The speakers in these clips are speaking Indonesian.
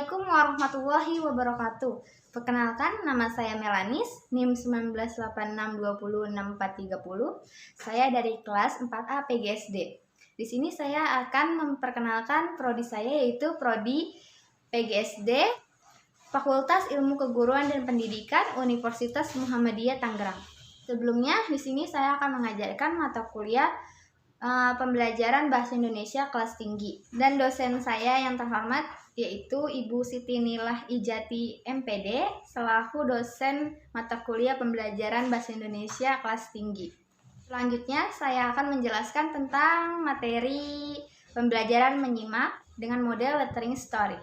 Assalamualaikum warahmatullahi wabarakatuh. Perkenalkan, nama saya Melanis, NIM 1986206430. Saya dari kelas 4A PGSD. Di sini saya akan memperkenalkan prodi saya, yaitu prodi PGSD Fakultas Ilmu Keguruan dan Pendidikan Universitas Muhammadiyah Tangerang. Sebelumnya, di sini saya akan mengajarkan mata kuliah pembelajaran bahasa Indonesia kelas tinggi, dan dosen saya yang terhormat yaitu Ibu Siti Nilah Ijati MPD selaku dosen mata kuliah pembelajaran bahasa Indonesia kelas tinggi. Selanjutnya saya akan menjelaskan tentang materi pembelajaran menyimak dengan model lettering story.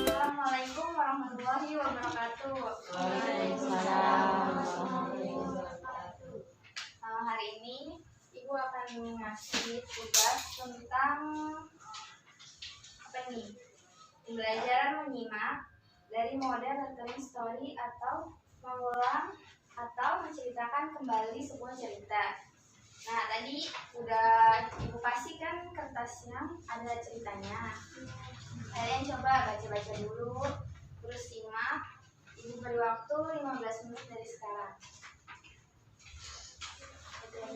Assalamualaikum warahmatullahi wabarakatuh. Hari ini Ibu akan ngasih tugas tentang pembelajaran menyimak dari model lettering story, atau mengulang atau menceritakan kembali sebuah cerita. Nah, tadi udah Ibu kasih kan kertasnya, ada ceritanya. Kalian coba baca-baca dulu, terus simak. Ibu beri waktu 15 menit dari sekarang. Udah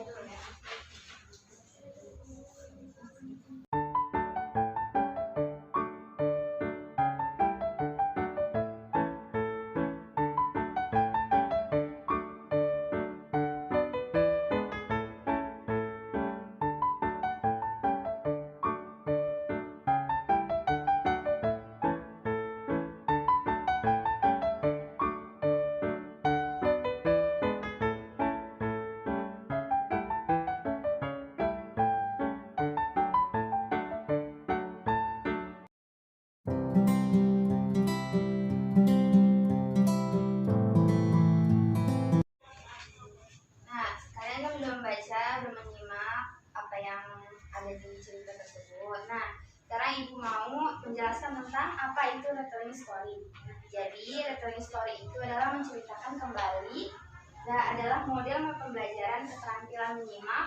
menyimak apa yang ada di cerita tersebut. Nah, sekarang Ibu mau menjelaskan tentang apa itu lettering story. Jadi, lettering story itu adalah menceritakan kembali dan adalah model pembelajaran keterampilan menyimak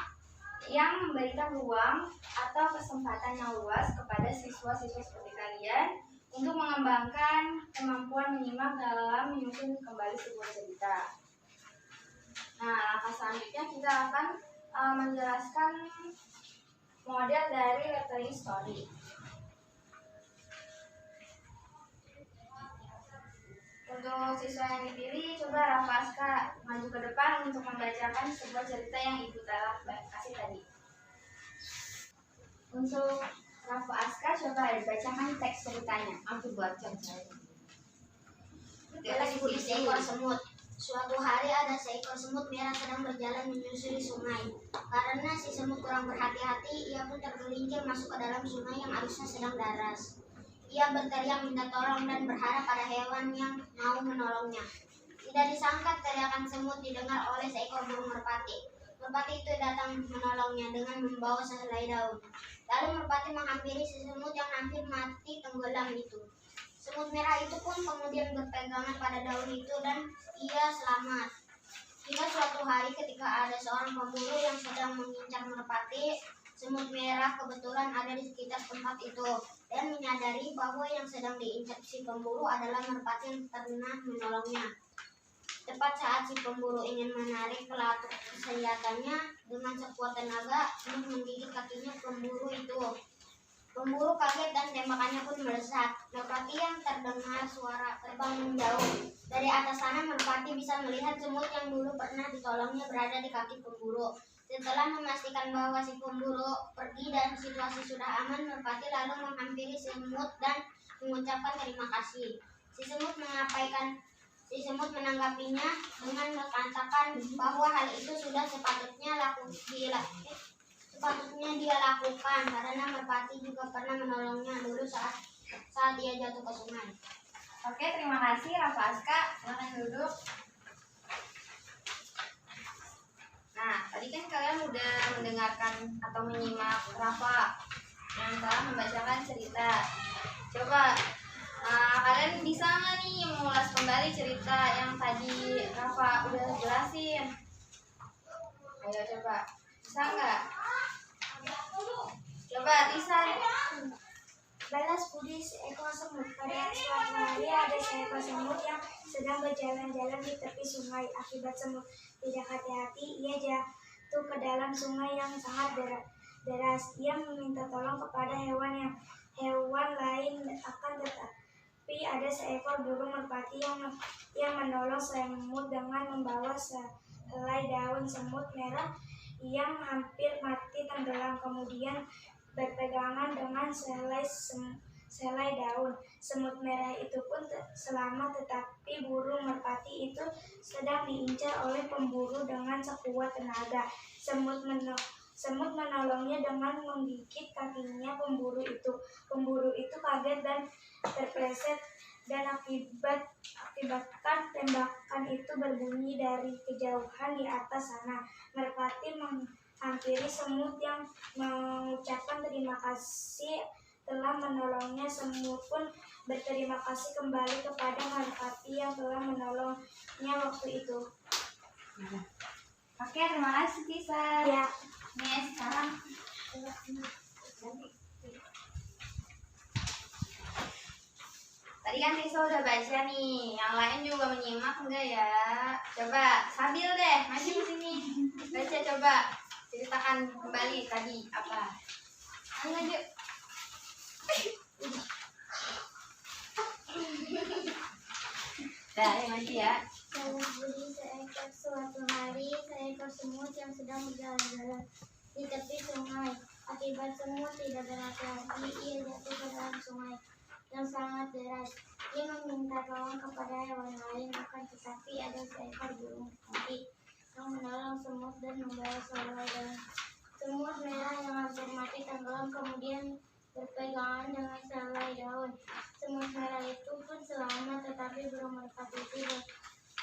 yang memberikan ruang atau kesempatan yang luas kepada siswa-siswa seperti kalian untuk mengembangkan kemampuan menyimak dalam menyusun kembali sebuah cerita. Nah, langkah selanjutnya kita akan menjelaskan model dari lettering story. Untuk siswa yang dipilih, coba Rafa Aska maju ke depan untuk membacakan sebuah cerita yang Ibu telah kasih tadi. Untuk Rafa Aska, coba dibacakan teks ceritanya. Aku baca saya. Di seekor semut. Suatu hari ada seekor semut merah sedang berjalan menyusuri sungai. Karena si semut kurang berhati-hati, ia pun tergelincir masuk ke dalam sungai yang arusnya sedang deras. Ia berteriak minta tolong dan berharap pada hewan yang mau menolongnya. Tidak disangka teriakan semut didengar oleh seekor burung merpati. Merpati itu datang menolongnya dengan membawa sehelai daun. Lalu merpati menghampiri si semut yang hampir mati tenggelam itu. Semut merah itu pun kemudian berpegangan pada daun itu dan ia selamat. Hingga suatu hari ketika ada seorang pemburu yang sedang mengincar merpati, semut merah kebetulan ada di sekitar tempat itu dan menyadari bahwa yang sedang diincar si pemburu adalah merpati yang pernah menolongnya. Tepat saat si pemburu ingin menarik pelatuk senjatanya dengan sekuat tenaga untuk menggigit kakinya pemburu itu. Pemburu kaget dan tembakannya pun meleset. Merpati yang terdengar suara terbang menjauh. Dari atas sana merpati bisa melihat semut yang dulu pernah ditolongnya berada di kaki pemburu. Setelah memastikan bahwa si pemburu pergi dan situasi sudah aman, merpati lalu menghampiri semut dan mengucapkan terima kasih. Si semut menanggapinya dengan mengatakan bahwa hal itu sudah sepatutnya dia lakukan karena merpati juga pernah menolongnya dulu saat dia jatuh ke sungai. Oke, terima kasih Rafa Aska. Silakan duduk. Nah, tadi kan kalian udah mendengarkan atau menyimak Rafa yang telah membacakan cerita. Coba kalian bisa nggak nih mengulas kembali cerita yang tadi Rafa udah jelasin? Ayo coba Bisa nggak? Coba Tisan. Balas budi seekor semut. Pada suatu hari ada seekor semut yang sedang berjalan-jalan di tepi sungai. Akibat semut tidak hati-hati, ia jatuh ke dalam sungai yang sangat deras. Ia meminta tolong kepada hewan lain akan tetapi ada seekor burung merpati yang menolong semut dengan membawa sehelai daun semut merah yang hampir mati tenggelam. Kemudian berpegangan dengan sehelai daun semut merah itu pun selamat, tetapi burung merpati itu sedang diincar oleh pemburu dengan sekuat tenaga. Semut menolongnya dengan menggigit kakinya pemburu itu. Pemburu itu kaget dan terpleset dan akibatkan tembakan itu berbunyi dari kejauhan di atas sana. Merpati menghampiri semut yang mengucapkan terima kasih telah menolongnya. Semut pun berterima kasih kembali kepada merpati yang telah menolongnya waktu itu. Oke, terima kasih Tisan. Ya. Nih sekarang tadi kan Tisa udah baca nih, yang lain juga menyimak enggak ya? Coba sambil deh, maju ke sini. Baca coba, ceritakan kembali tadi apa? Ayo maju. Dah, ayo maju ya. Balas budi suatu hari seekor semut yang sedang berjalan-jalan di tepi sungai. Akibat semut tidak berhati-hati, ia jatuh ke dalam sungai yang sangat deras. Ia meminta tolong kepada hewan lain, akan tetapi ada seekor burung merpati yang menolong semut dan membawa sehelai daun semut merah yang hampir mati tenggelam. Kemudian berpegangan dengan sehelai daun semut merah itu pun selamat, tetapi burung merpati itu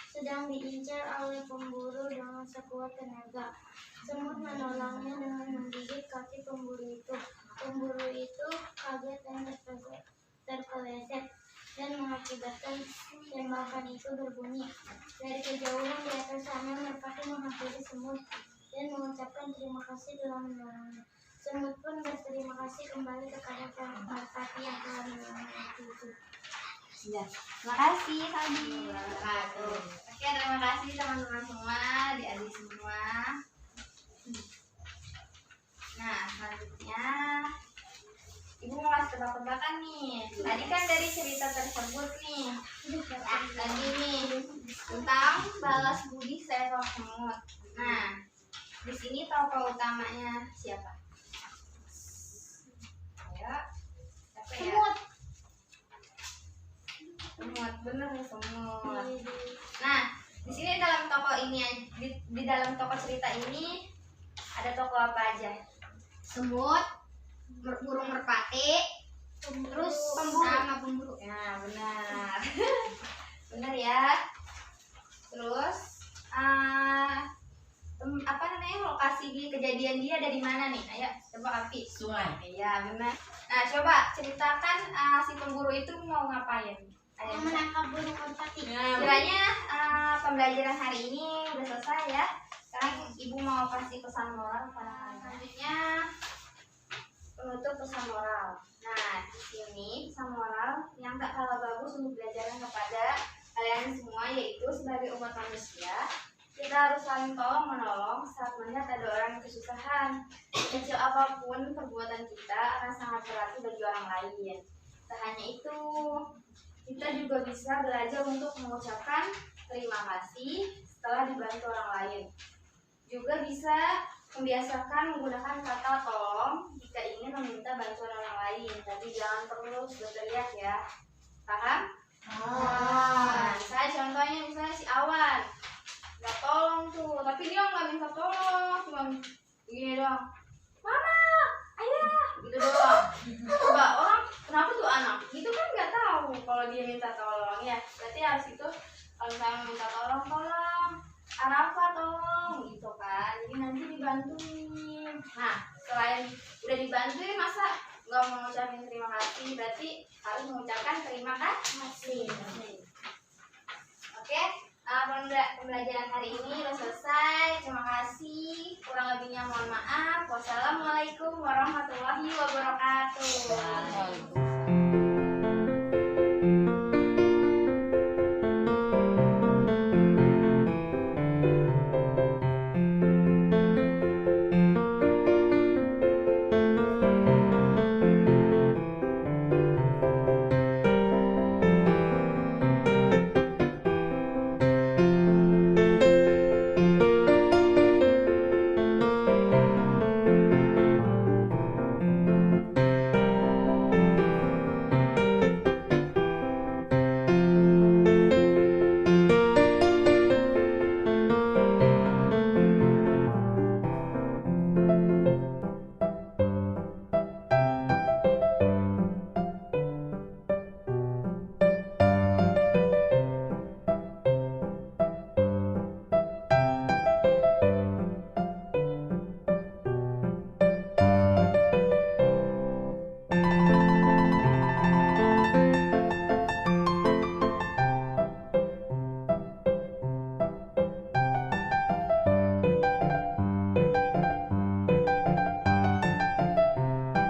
sedang diincar oleh pemburu dengan sekuat tenaga. Semut menolongnya dengan menggigit kaki pemburu itu. Pemburu itu kaget dan terpeleset dan mengakibatkan tembakan itu berbunyi dari kejauhan di atas sana. Merpati menghampiri semut dan mengucapkan terima kasih telah menolongnya. Semut pun berterima kasih kembali kepada merpati yang telah menolongnya waktu itu. Ya. Terima kasih Saldi. Oke, terima kasih teman-teman semua, adik-adik semua. Nah, selanjutnya Ibu mau kasih tebak-tebakan nih. Tadi kan dari cerita tersebut nih, tadi nih tentang balas budi seekor semut. Nah, di sini tokoh utamanya siapa? Ayo, siapa ya? Semut, bener nih semut. Nah, di sini dalam toko ini, di dalam toko cerita ini ada tokoh apa aja? Semut, burung merpati, terus sama pemburu. Ya, benar. Benar ya. Terus apa namanya, lokasi di kejadian dia ada di mana nih? Ayo coba Api. Sungai. Iya benar. Nah coba ceritakan si pemburu itu mau ngapain? Ayo, Menangkap burung merpati. kiranya pembelajaran hari ini udah selesai ya. Sekarang Ibu mau kasih pesan moral pada selanjutnya penutup pesan moral. Nah di sini pesan moral yang tak kalah bagus untuk diajarkan kepada kalian semua, yaitu sebagai umat manusia kita harus saling tolong menolong saat melihat ada orang yang kesusahan. Kecil apapun perbuatan kita akan sangat berarti bagi orang lain. Tak hanya itu, kita juga bisa belajar untuk mengucapkan terima kasih setelah dibantu orang lain. Juga bisa membiasakan menggunakan kata tolong jika ingin meminta bantuan orang lain, tapi jangan terus berteriak ya. Paham? Nah, saya contohnya misalnya si Awan nggak tolong tuh, tapi dia nggak minta tolong, cuma begini doang, mama, ayah, gitu doang. Coba orang kenapa tuh anak gitu kan nggak tahu kalau dia minta tolong ya. Berarti harus itu kalau misalnya minta tolong Arafa tolong gitu kan, jadi nanti dibantuin. Nah selain udah dibantuin masa nggak mau ngucapin terima kasih, berarti harus mengucapkan terima kasih. Oke, Pembelajaran hari ini sudah selesai. Terima kasih. Kurang lebihnya mohon maaf. Wassalamualaikum warahmatullahi wabarakatuh.